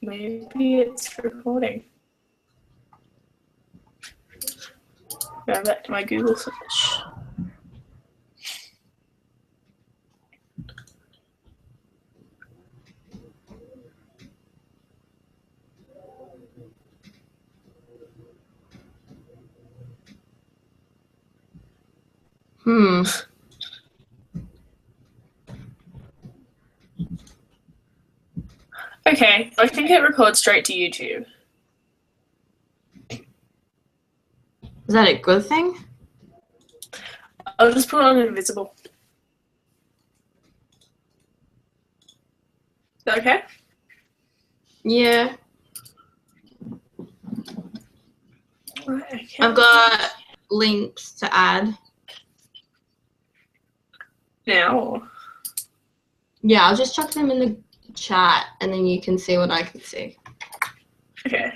Maybe it's recording. Go back to my Google search. Okay, I think it records straight to YouTube. Is that a good thing? I'll just put it on invisible. Is that okay? Yeah. Okay. I've got links to add. Now? Yeah, I'll just chuck them in the chat and then you can see what I can see. Okay.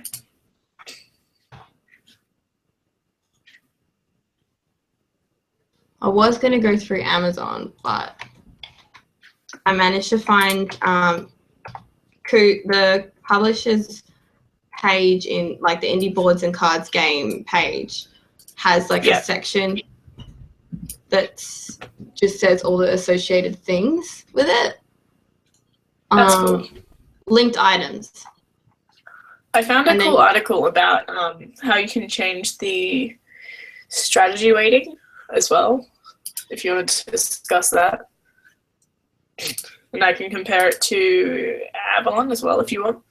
I was going to go through Amazon, but I managed to find Coup, the publisher's page in like the Indie Boards and Cards game page has like a section that just says all the associated things with it. That's cool. Linked items. I found a cool article about how you can change the strategy weighting as well, if you want to discuss that. And I can compare it to Avalon as well if you want.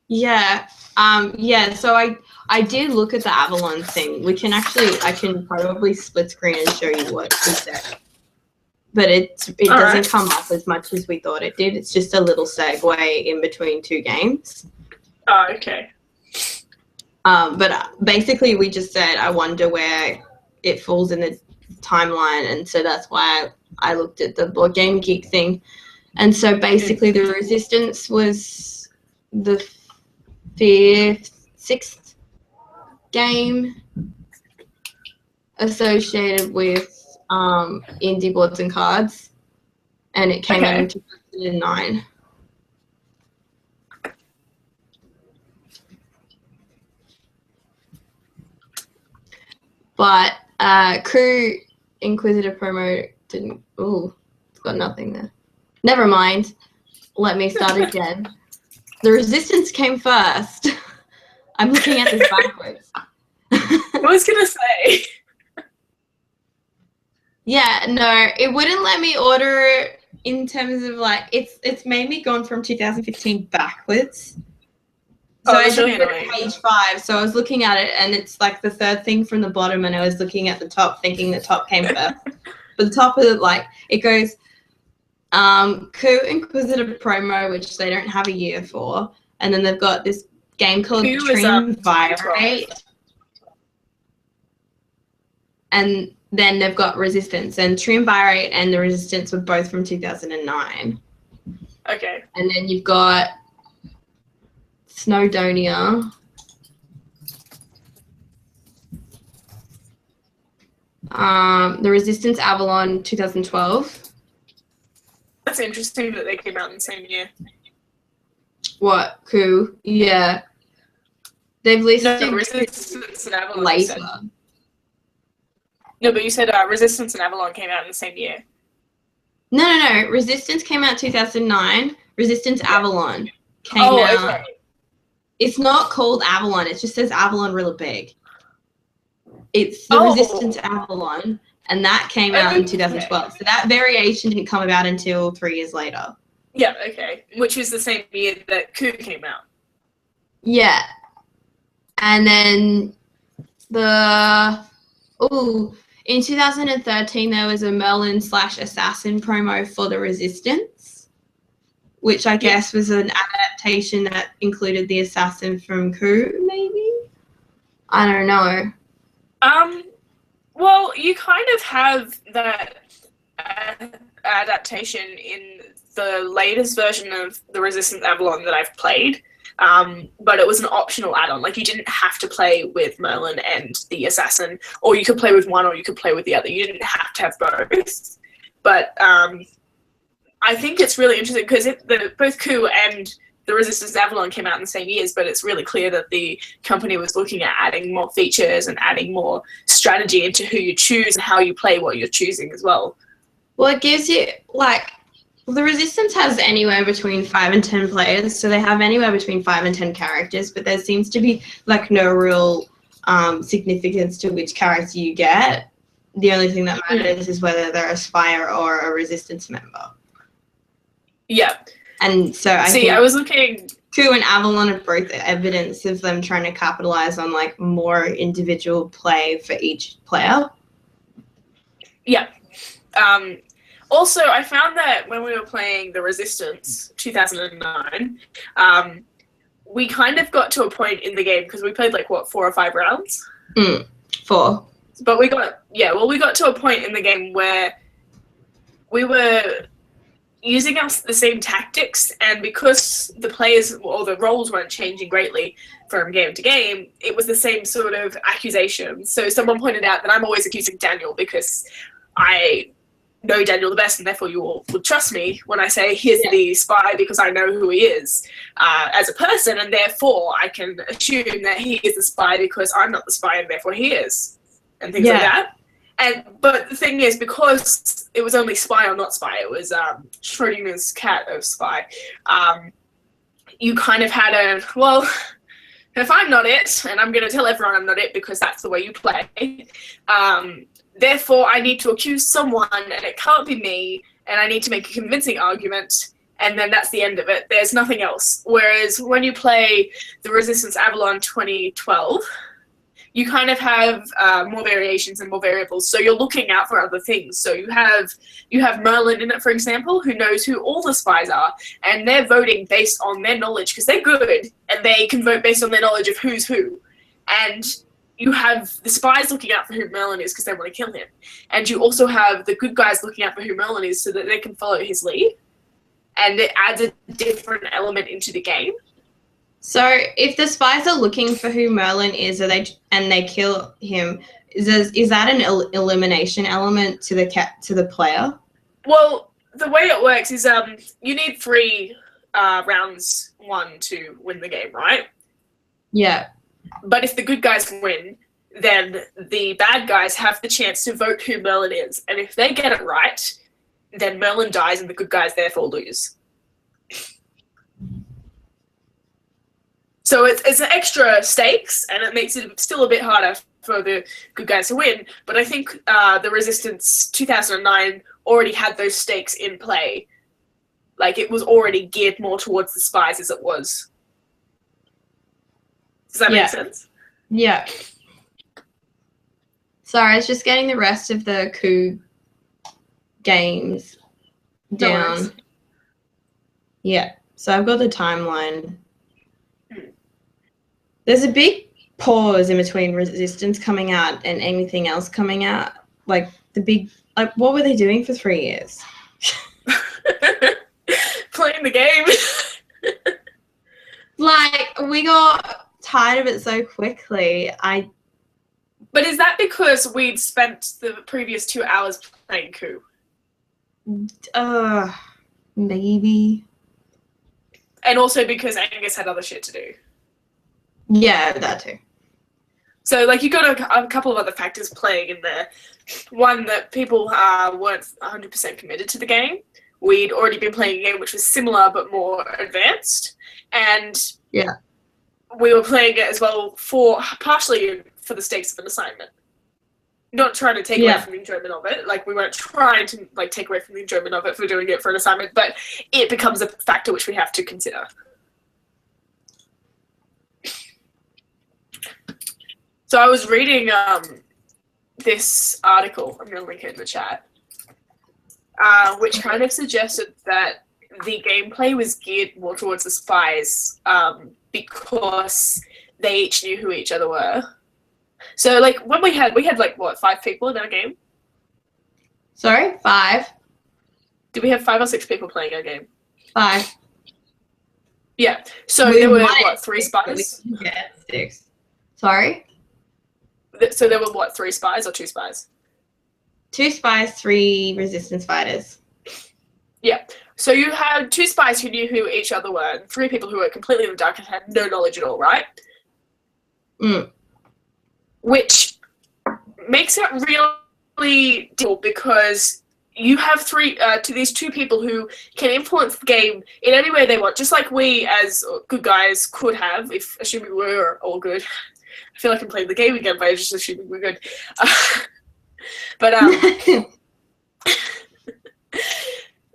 Yeah. So I did look at the Avalon thing. I can probably split screen and show you what he said. But it doesn't come up as much as we thought it did. It's just a little segue in between two games. Oh, okay. But basically we just said, I wonder where it falls in the timeline. And so that's why I looked at the Board Game Geek thing. And so basically the Resistance was the sixth game associated with Indie Boards and Cards, and it came out in 2009. But Coup Inquisitor promo didn't. Ooh, it's got nothing there. Never mind. Let me start again. The Resistance came first. I'm looking at this backwards. I was gonna say. Yeah, no, it wouldn't let me order in terms of like it's made me gone from 2015 backwards. So I just went to page 5. So I was looking at it and it's like the third thing from the bottom, and I was looking at the top thinking the top came first. But the top of it, like it goes Coup Inquisitor promo, which they don't have a year for, and then they've got this game called Triumvirate. And then they've got Resistance, and Triumvirate and the Resistance were both from 2009. Okay. And then you've got Snowdonia. The Resistance Avalon 2012. That's interesting that they came out in the same year. What? Coup? Yeah. They've listed Resistance and Avalon later. No, but you said Resistance and Avalon came out in the same year. No. Resistance came out 2009. Resistance Avalon came out. Okay. It's not called Avalon. It just says Avalon really big. It's the Resistance Avalon, and that came out in 2012. So that variation didn't come about until 3 years later. Yeah, okay. Which is the same year that Coup came out. Yeah. And then in 2013, there was a Merlin/Assassin promo for the Resistance, which I guess was an adaptation that included the Assassin from Coup, maybe? I don't know. Well, you kind of have that adaptation in the latest version of the Resistance Avalon that I've played. But it was an optional add-on. Like, you didn't have to play with Merlin and the Assassin, or you could play with one or you could play with the other. You didn't have to have both. But I think it's really interesting because both Coup and the Resistance Avalon came out in the same years, but it's really clear that the company was looking at adding more features and adding more strategy into who you choose and how you play what you're choosing as well. Well, it gives you, like, the Resistance has anywhere between 5 and 10 players, so they have anywhere between 5 and 10 characters, but there seems to be, like, no real significance to which character you get. The only thing that matters is whether they're a Spire or a Resistance member. Yeah. And so I was looking. Coup and Avalon are both evidence of them trying to capitalize on like more individual play for each player. Yeah. Also, I found that when we were playing the Resistance 2009, we kind of got to a point in the game because we played like 4 or 5 rounds. 4. But we got to a point in the game where we were using the same tactics, and because the players or the roles weren't changing greatly from game to game, it was the same sort of accusation. So someone pointed out that I'm always accusing Daniel because I know Daniel the best, and therefore you all would trust me when I say here's the spy because I know who he is as a person, and therefore I can assume that he is the spy because I'm not the spy and therefore he is, and things like that. But the thing is, because it was only spy or not spy, it was Schrodinger's cat of spy, you kind of had well, if I'm not it, and I'm going to tell everyone I'm not it because that's the way you play, therefore I need to accuse someone, and it can't be me, and I need to make a convincing argument, and then that's the end of it. There's nothing else. Whereas when you play the Resistance Avalon 2012, you kind of have more variations and more variables, so you're looking out for other things. So you have Merlin in it, for example, who knows who all the spies are, and they're voting based on their knowledge because they're good, and they can vote based on their knowledge of who's who. And you have the spies looking out for who Merlin is because they want to kill him, and you also have the good guys looking out for who Merlin is so that they can follow his lead, and it adds a different element into the game. So if the spies are looking for who Merlin is, and they kill him, is that an elimination element to the player? Well, the way it works is you need 3 rounds 1 to win the game, right? Yeah. But if the good guys win, then the bad guys have the chance to vote who Merlin is, and if they get it right, then Merlin dies and the good guys therefore lose. So it's an extra stakes, and it makes it still a bit harder for the good guys to win. But I think the Resistance 2009 already had those stakes in play. Like, it was already geared more towards the spies as it was. Does that make sense? Yeah. Sorry, I was just getting the rest of the Coup games down. No. Yeah. So I've got the timeline. There's a big pause in between Resistance coming out and anything else coming out. Like, what were they doing for 3 years? Playing the game. Like, we got tired of it so quickly. But is that because we'd spent the previous 2 hours playing Coup? Maybe. And also because Angus had other shit to do. Yeah, that too. So, like, you got a couple of other factors playing in there. One, that people weren't 100% committed to the game. We'd already been playing a game which was similar but more advanced. And we were playing it as well partially for the stakes of an assignment. Not trying to take away from the enjoyment of it. Like, we weren't trying to take away from the enjoyment of it for doing it for an assignment, but it becomes a factor which we have to consider. So I was reading this article, I'm going to link it in the chat, which kind of suggested that the gameplay was geared more towards the spies because they each knew who each other were. So, like, when we had like, 5 people in our game? Sorry? 5? Did we have 5 or 6 people playing our game? 5. Yeah. So there were, 3 spies? Yeah, 6. Sorry? So there were, 3 spies or 2 spies? 2 spies, 3 resistance fighters. Yeah. So you had 2 spies who knew who each other were, and 3 people who were completely in the dark and had no knowledge at all, right? Mm. Which makes it really difficult because you have these 2 people who can influence the game in any way they want, just like we as good guys could have, if assuming we were all good. I feel like I'm playing the game again by just assuming we're good. But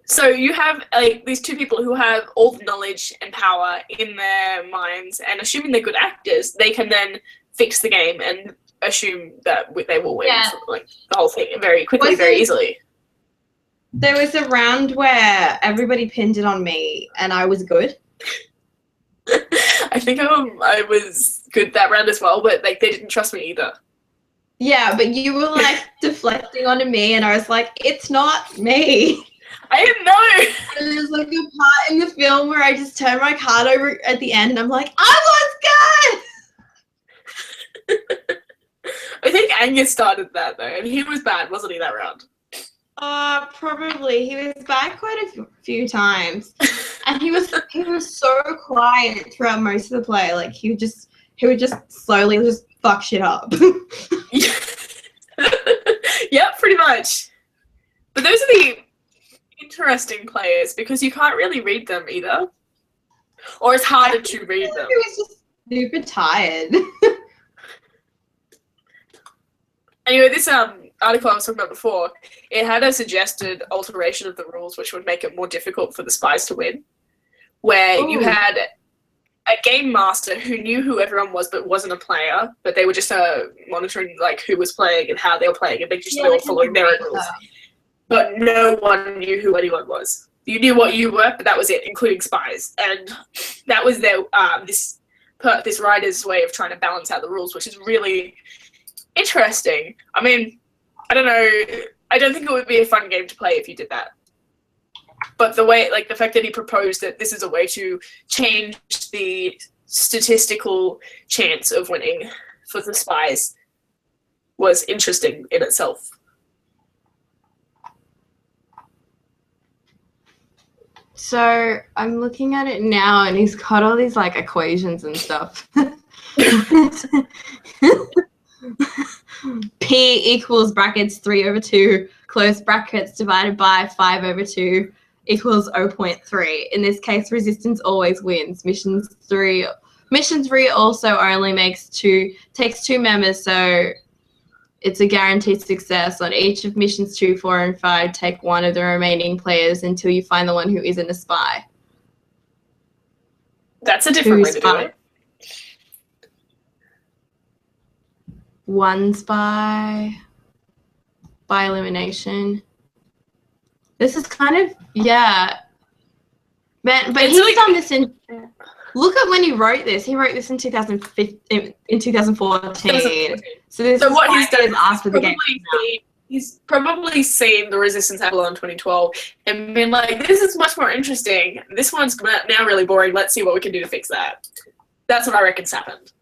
so you have like these 2 people who have all the knowledge and power in their minds, and assuming they're good actors, they can then fix the game and assume that they will win like the whole thing very quickly, very easily. There was a round where everybody pinned it on me, and I was good. I think I was good that round as well, but like they didn't trust me either. Yeah, but you were like deflecting onto me, and I was like, "It's not me." I didn't know. And there's like a part in the film where I just turn my card over at the end, and I'm like, "I was good." I think Angus started that though, and he was bad, wasn't he, that round? Probably. He was back quite a few times, and he was so quiet throughout most of the play. Like he would just slowly just fuck shit up. Yep, pretty much. But those are the interesting players because you can't really read them either, or it's harder to read them. He was just super tired. Anyway, this article I was talking about before, it had a suggested alteration of the rules which would make it more difficult for the spies to win, where you had a game master who knew who everyone was but wasn't a player, but they were just monitoring like who was playing and how they were playing, and they were following their own rules. But no one knew who anyone was. You knew what you were, but that was it, including spies. And that was their this writer's way of trying to balance out the rules, which is really interesting. I mean, I don't know. I don't think it would be a fun game to play if you did that. But the fact that he proposed that this is a way to change the statistical chance of winning for the spies was interesting in itself. So I'm looking at it now, and he's got all these like equations and stuff. P equals brackets 3/2 close brackets divided by 5/2 equals 0.3. In this case, resistance always wins. Mission 3 also only takes 2 members, so it's a guaranteed success. On each of missions 2, 4, and 5, take one of the remaining players until you find the one who isn't a spy. That's a different way to do it. One spy by elimination. This is kind of, man, but he's done this in, look at when he wrote this. He wrote this in 2014. So what he's done is after the game. He's probably seen the Resistance Avalon 2012 and been like, this is much more interesting. This one's now really boring. Let's see what we can do to fix that. That's what I reckon's happened.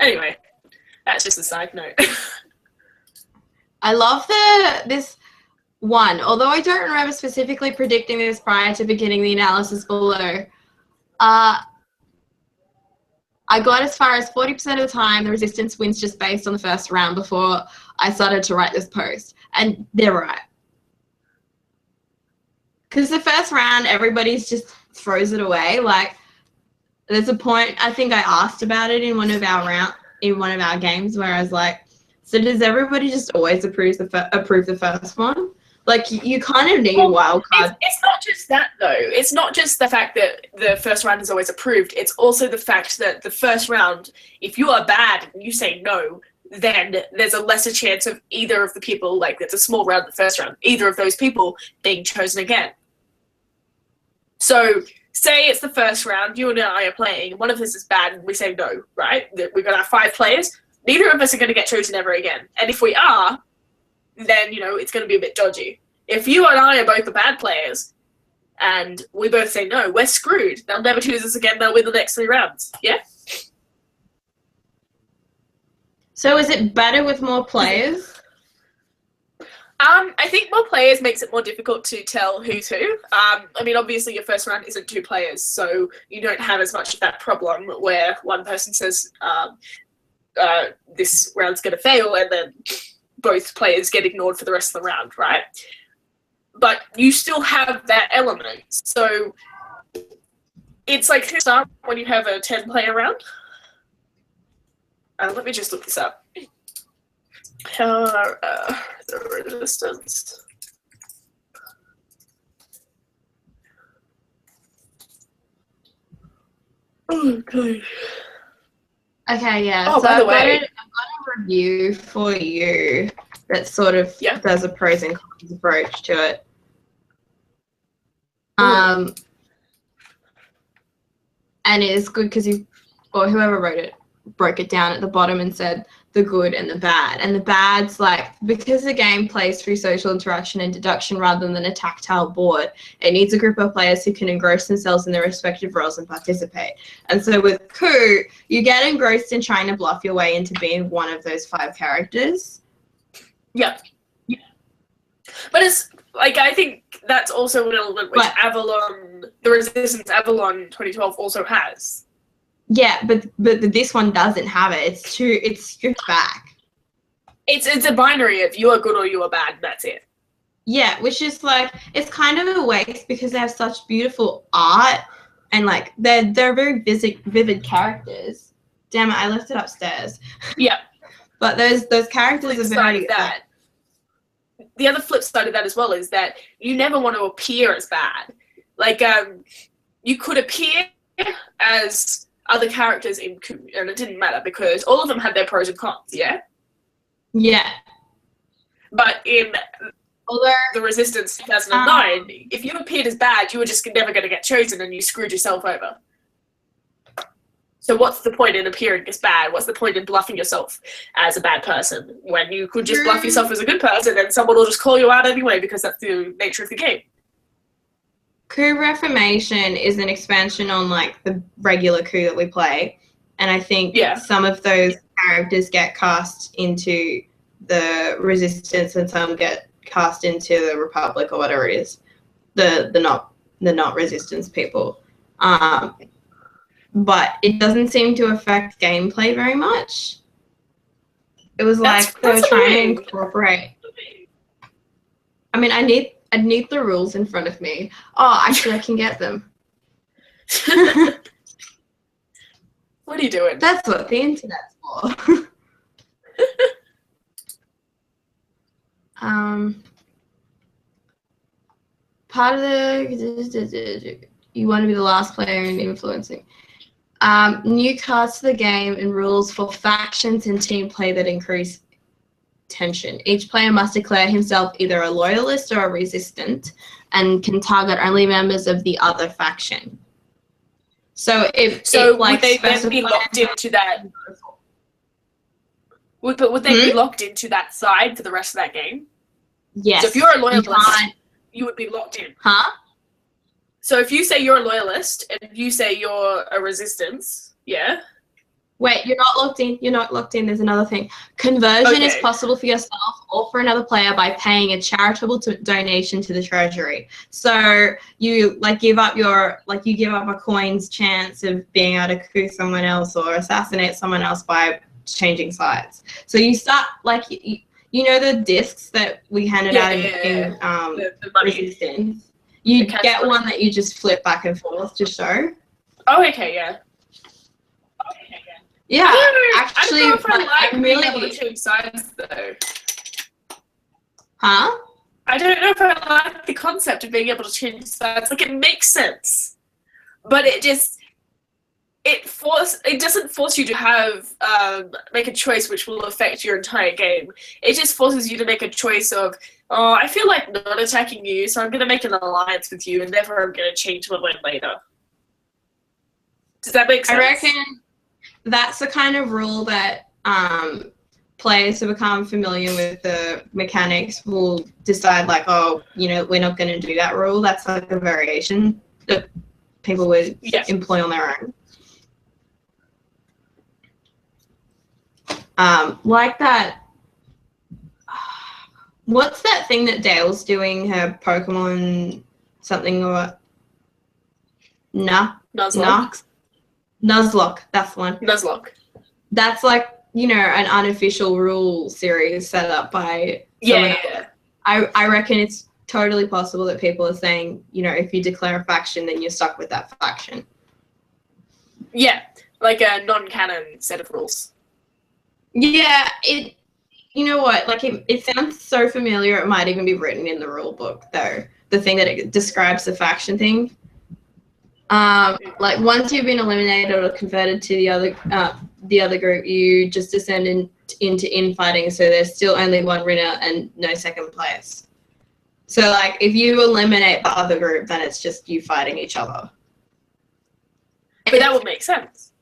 Anyway, that's just a side note. I love this one. Although I don't remember specifically predicting this prior to beginning the analysis below, I got as far as 40% of the time the resistance wins just based on the first round before I started to write this post. And they're right. Because the first round, everybody's just throws it away. Like, there's a point, I think I asked about it in one of our games where I was like, so does everybody just always approve the first one? Like, you kind of need a wild card. It's not just that, though. It's not just the fact that the first round is always approved. It's also the fact that the first round, if you are bad and you say no, then there's a lesser chance of either of the people, like it's a small round the first round, either of those people being chosen again. So say it's the first round, you and I are playing, one of us is bad and we say no, right? We've got our 5 players. Neither of us are going to get chosen ever again. And if we are, then, it's going to be a bit dodgy. If you and I are both the bad players and we both say no, we're screwed. They'll never choose us again. They'll win the next 3 rounds. Yeah? So is it better with more players? I think more players makes it more difficult to tell who's who. I mean, obviously your first round isn't 2 players, so you don't have as much of that problem where one person says this round's going to fail and then both players get ignored for the rest of the round, right? But you still have that element. So it's like who start when you have a 10-player round? Let me just look this up. The resistance. Okay. Okay, yeah. Oh, so by the way, I've got a review for you that sort of does a pros and cons approach to it. And it is good because whoever wrote it broke it down at the bottom and said the good and the bad. And the bad's like, because the game plays through social interaction and deduction rather than a tactile board, it needs a group of players who can engross themselves in their respective roles and participate. And so with Coup, you get engrossed in trying to bluff your way into being one of those 5 characters. Yeah. But it's like, I think that's also an element which Avalon, the Resistance Avalon 2012 also has. Yeah, but this one doesn't have it. It's stripped back. It's a binary of you are good or you are bad, and that's it. Yeah, which is like, it's kind of a waste because they have such beautiful art and like they're very vivid characters. Damn it, I left it upstairs. Yeah. But those characters are very that. The other flip side of that as well is that you never want to appear as bad. Like you could appear as other characters in Coup, and it didn't matter because all of them had their pros and cons, yeah? Yeah. But in the Resistance 2009, if you appeared as bad, you were just never going to get chosen and you screwed yourself over. So what's the point in appearing as bad? What's the point in bluffing yourself as a bad person when you could just bluff yourself as a good person and someone will just call you out anyway because that's the nature of the game? Coup Reformation is an expansion on like the regular Coup that we play, and I think some of those characters get cast into the Resistance and some get cast into the Republic or whatever it is, the not Resistance people. But it doesn't seem to affect gameplay very much. It was like they were trying to incorporate. I mean, I'd need the rules in front of me. Oh, actually, I can get them. What are you doing? That's what the internet's for. Part of the you want to be the last player in influencing. New cards to the game and rules for factions and team play that increase tension. Each player must declare himself either a loyalist or a resistant and can target only members of the other faction. So would they then be locked into that? Would they be locked into that side for the rest of that game? Yes. So if you're a loyalist, you would be locked in. Huh? So if you say you're a loyalist and you say you're a resistance, yeah? Wait, you're not locked in. You're not locked in. There's another thing. Conversion is possible for yourself or for another player by paying a charitable donation to the treasury. So you give up a coin's chance of being able to coup someone else or assassinate someone else by changing sides. So you start you know the discs that we handed out in the Resistance. You get one that you just flip back and forth to show. Oh, okay, yeah. Yeah, actually, I don't know if I like being able to change sides, though. Huh? I don't know if I like the concept of being able to change sides. Like, it makes sense, but it doesn't force you to have make a choice which will affect your entire game. It just forces you to make a choice of, oh, I feel like not attacking you, so I'm going to make an alliance with you, and therefore I'm going to change my mind later. Does that make sense? I reckon that's the kind of rule that players who become familiar with the mechanics will decide, like, oh, we're not going to do that rule. That's like a variation that people would employ on their own. Like that. What's that thing that Dale's doing? Her Pokemon something or Nuzlocke. Nuzlocke. That's the one. Nuzlocke. That's like, you know, an unofficial rule series set up by someone else. I reckon it's totally possible that people are saying, you know, if you declare a faction, then you're stuck with that faction. Yeah, like a non-canon set of rules. Yeah, you know what, like it sounds so familiar, it might even be written in the rule book, though, the thing that it describes the faction thing. Like once you've been eliminated or converted to the other group, you just descend into infighting, so there's still only one winner and no second place. So like if you eliminate the other group, then it's just you fighting each other. But that would make sense.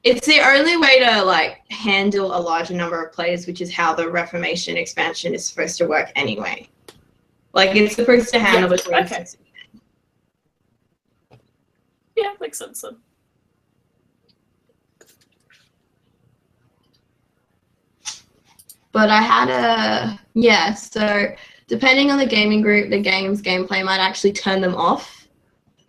It's the only way to like handle a larger number of players, which is how the Reformation expansion is supposed to work anyway. Like it's supposed to handle between. Okay. Yeah, makes sense then. But I had so depending on the gaming group, the game's gameplay might actually turn them off.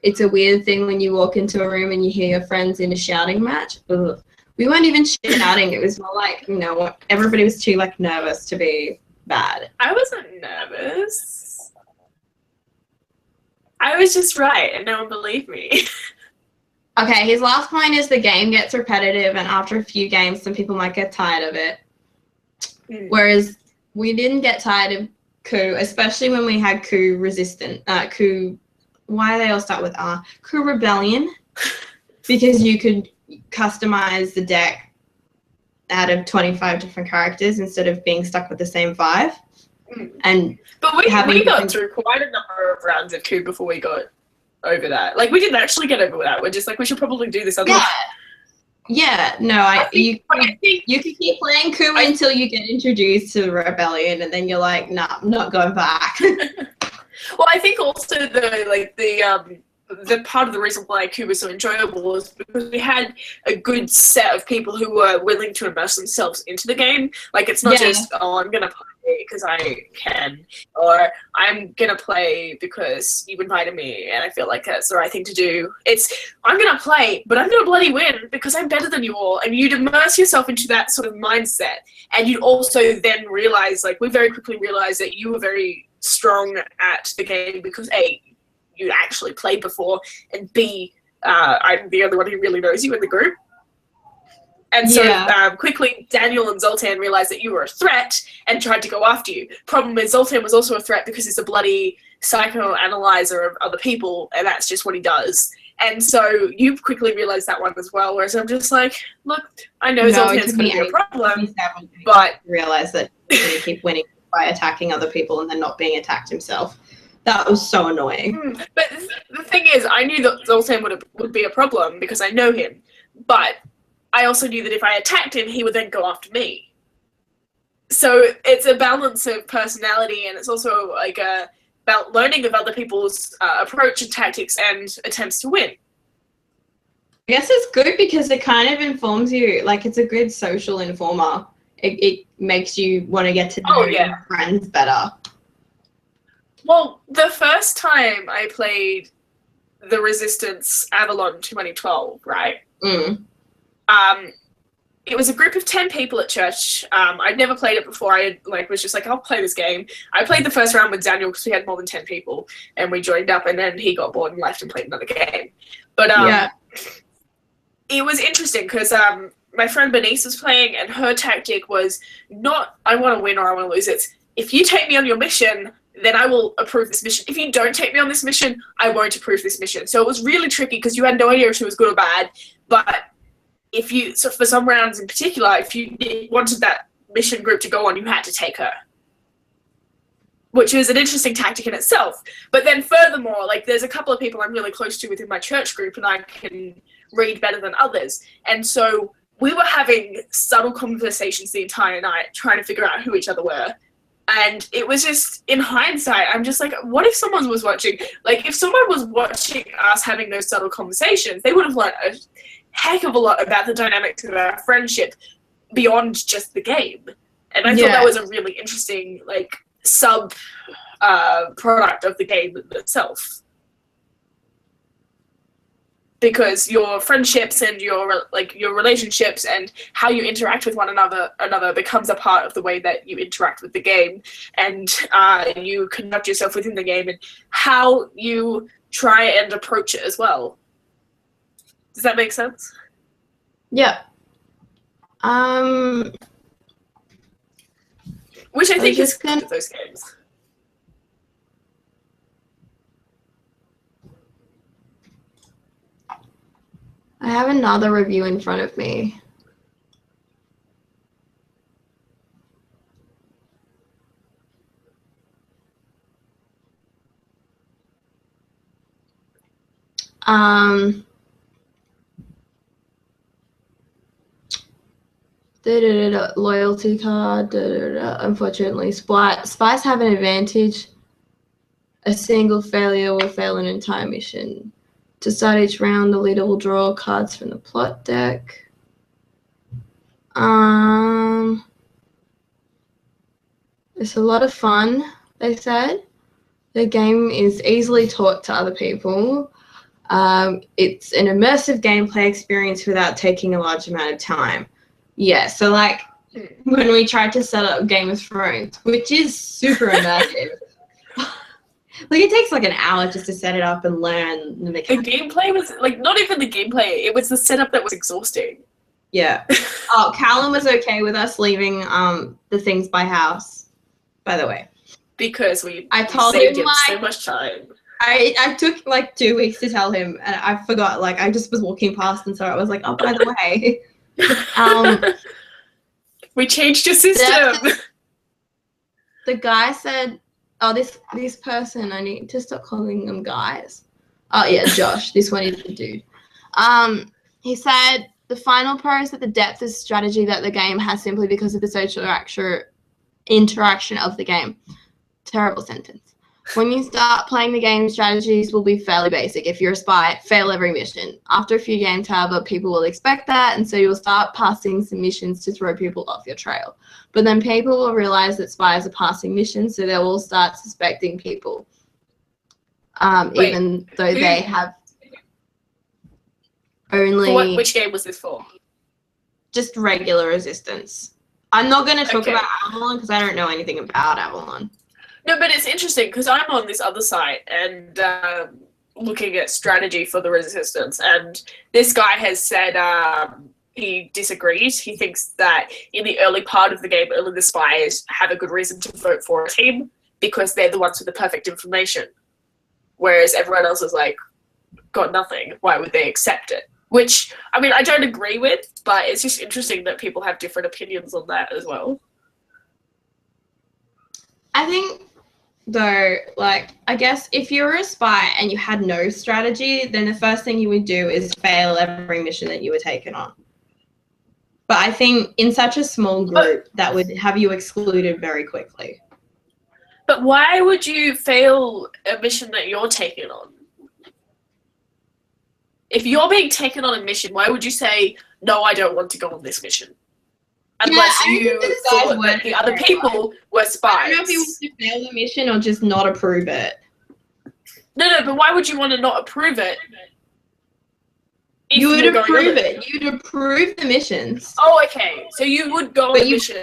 It's a weird thing when you walk into a room and you hear your friends in a shouting match. Ugh. We weren't even shouting. It was more like, you know, everybody was too like nervous to be bad. I wasn't nervous. I was just right and no one believed me. Okay, his last point is the game gets repetitive and after a few games, some people might get tired of it. Whereas we didn't get tired of Coup, especially when we had Coup Resistant, Coup, why do they all start with R? Coup Rebellion, because you could customize the deck out of 25 different characters instead of being stuck with the same 5. But we got through quite a number of rounds of Coup before we got over that. Like we didn't actually get over that. We're just like, we should probably do this other one. Yeah, no, you can keep playing Coup until you get introduced to Rebellion, and then you're like, nah, I'm not going back. Well, I think also the part of the reason why Coup was so enjoyable is because we had a good set of people who were willing to immerse themselves into the game. Like it's not just, oh, I'm gonna play because I can, or I'm gonna play because you invited me and I feel like that's the right thing to do. It's, I'm gonna play, but I'm gonna bloody win because I'm better than you all. And you'd immerse yourself into that sort of mindset. And you'd also then realize, like we very quickly realized that you were very strong at the game because A, you actually played before, and B, I'm the only one who really knows you in the group. And so quickly, Daniel and Zoltan realized that you were a threat and tried to go after you. Problem is, Zoltan was also a threat because he's a bloody psychoanalyzer of other people, and that's just what he does. And so you quickly realized that one as well, whereas I'm just like, look, I know Zoltan's going to be a problem, but realize that he's going to keep winning by attacking other people and then not being attacked himself. That was so annoying. But the thing is, I knew that Zoltan would be a problem because I know him. But I also knew that if I attacked him, he would then go after me. So it's a balance of personality, and it's also like about learning of other people's approach and tactics and attempts to win. I guess it's good because it kind of informs you. Like it's a good social informer. It makes you want to get to know your friends better. Well, the first time I played the Resistance Avalon 2012, right? It was a group of 10 people at church. I'd never played it before. I was just like, I'll play this game. I played the first round with Daniel because we had more than 10 people, and we joined up, and then he got bored and left and played another game. But it was interesting because my friend Bernice was playing, and her tactic was not, I want to win or I want to lose. It's, if you take me on your mission, then I will approve this mission. If you don't take me on this mission, I won't approve this mission. So it was really tricky because you had no idea if she was good or bad. But so for some rounds in particular, if you wanted that mission group to go on, you had to take her, which is an interesting tactic in itself. But then furthermore, like there's a couple of people I'm really close to within my church group, and I can read better than others. And so we were having subtle conversations the entire night, trying to figure out who each other were. And it was just, in hindsight, I'm just like, what if someone was watching? Like, if someone was watching us having those subtle conversations, they would have learned a heck of a lot about the dynamics of our friendship beyond just the game. And I thought that was a really interesting, like, sub product of the game itself. Because your friendships and your relationships and how you interact with one another becomes a part of the way that you interact with the game, and you conduct yourself within the game and how you try and approach it as well. Does that make sense? Yeah. Which I think is good of those games. I have another review in front of me. Loyalty card. Unfortunately, spies have an advantage. A single failure will fail an entire mission. To start each round, the leader will draw cards from the plot deck. It's a lot of fun, they said. The game is easily taught to other people. It's an immersive gameplay experience without taking a large amount of time. Yeah, so like when we tried to set up Game of Thrones, which is super immersive. Like it takes like an hour just to set it up and learn the mechanics. The gameplay was like not even the gameplay, it was the setup that was exhausting. Yeah. Oh, Callum was okay with us leaving the things by house, by the way. Because I told saved him him so much time. I took like 2 weeks to tell him, and I forgot. Like I just was walking past and so I was like, oh, by the way. We changed your system. The guy said, oh, this person, I need to stop calling them guys. Oh yeah, Josh. This one is the dude. He said the final pro is that the depth of strategy that the game has simply because of the social interaction of the game. Terrible sentence. When you start playing the game, strategies will be fairly basic. If you're a spy, fail every mission. After a few games, however, people will expect that, and so you'll start passing some missions to throw people off your trail. But then people will realize that spies are passing missions, so they will start suspecting people, even though they have only... Which game was this for? Just regular Resistance. I'm not going to talk about Avalon because I don't know anything about Avalon. No, but it's interesting because I'm on this other site and looking at strategy for the Resistance, and this guy has said he disagrees. He thinks that in the early part of the game, only the spies have a good reason to vote for a team because they're the ones with the perfect information, whereas everyone else is like, got nothing. Why would they accept it? Which, I mean, I don't agree with, but it's just interesting that people have different opinions on that as well. I think, though, like, I guess if you were a spy and you had no strategy, then the first thing you would do is fail every mission that you were taken on. But I think in such a small group, that would have you excluded very quickly. But why would you fail a mission that you're taken on? If you're being taken on a mission, why would you say, no, I don't want to go on this mission? Unless you thought that the other people were spies. I don't know if you want to fail the mission or just not approve it. No, but why would you want to not approve it? You would approve it. You'd approve the missions. Oh, okay. So you would go on a mission,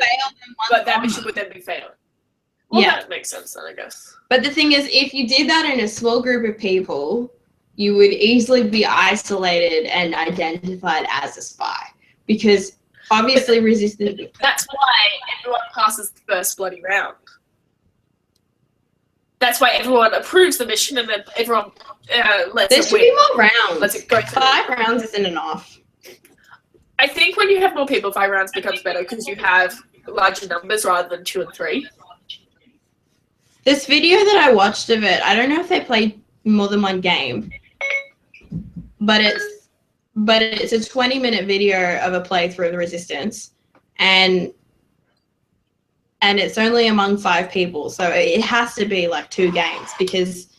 but that mission would then be failed. Well, yeah. That makes sense then, I guess. But the thing is, if you did that in a small group of people, you would easily be isolated and identified as a spy. Because obviously Resistance... That's why everyone passes the first bloody round. That's why everyone approves the mission and then everyone lets it win. There should be more rounds. Lets it go through. 5 rounds isn't enough. I think when you have more people, 5 rounds becomes better because you have larger numbers rather than 2 and 3. This video that I watched of it, I don't know if they played more than one game, but it's a 20-minute video of a playthrough of the Resistance, and it's only among 5 people, so it has to be like 2 games because,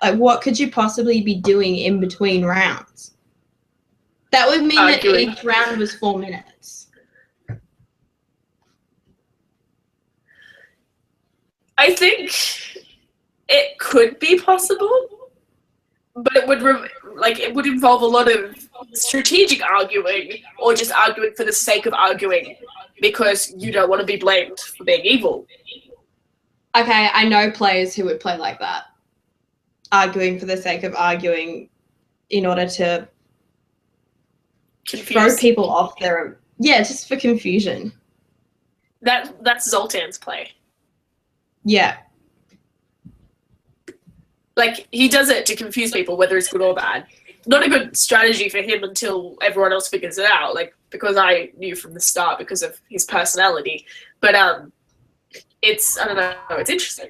like, what could you possibly be doing in between rounds? That would mean that each round was 4 minutes. I think it could be possible, but it would involve a lot of strategic arguing, or just arguing for the sake of arguing because you don't want to be blamed for being evil. Okay, I know players who would play like that, arguing for the sake of arguing in order to throw people off their... Yeah, just for confusion. That's Zoltan's play. Yeah. Like, he does it to confuse people, whether it's good or bad. Not a good strategy for him until everyone else figures it out, like, because I knew from the start because of his personality. But it's, I don't know, it's interesting.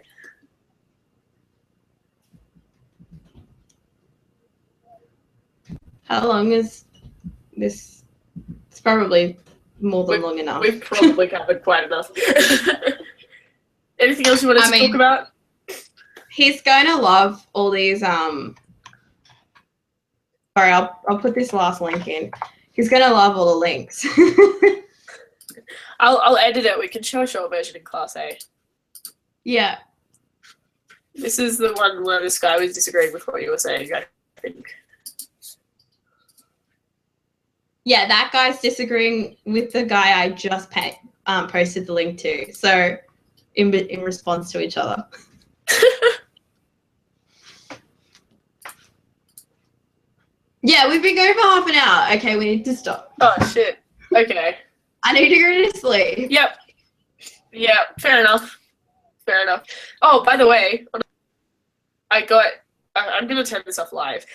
How long is this? It's probably more than long enough. We've probably covered quite enough. Anything else you want to talk about? He's going to love all these. Sorry, I'll put this last link in. He's going to love all the links. I'll edit it. We can show a short version in Class A. Yeah. This is the one where this guy was disagreeing with what you were saying, I think. Yeah, that guy's disagreeing with the guy I just posted the link to. So, in response to each other. Yeah, we've been going for half an hour. Okay, we need to stop. Oh, shit. Okay. I need to go to sleep. Yep. Yeah, fair enough. Fair enough. Oh, by the way, I'm going to turn this off live.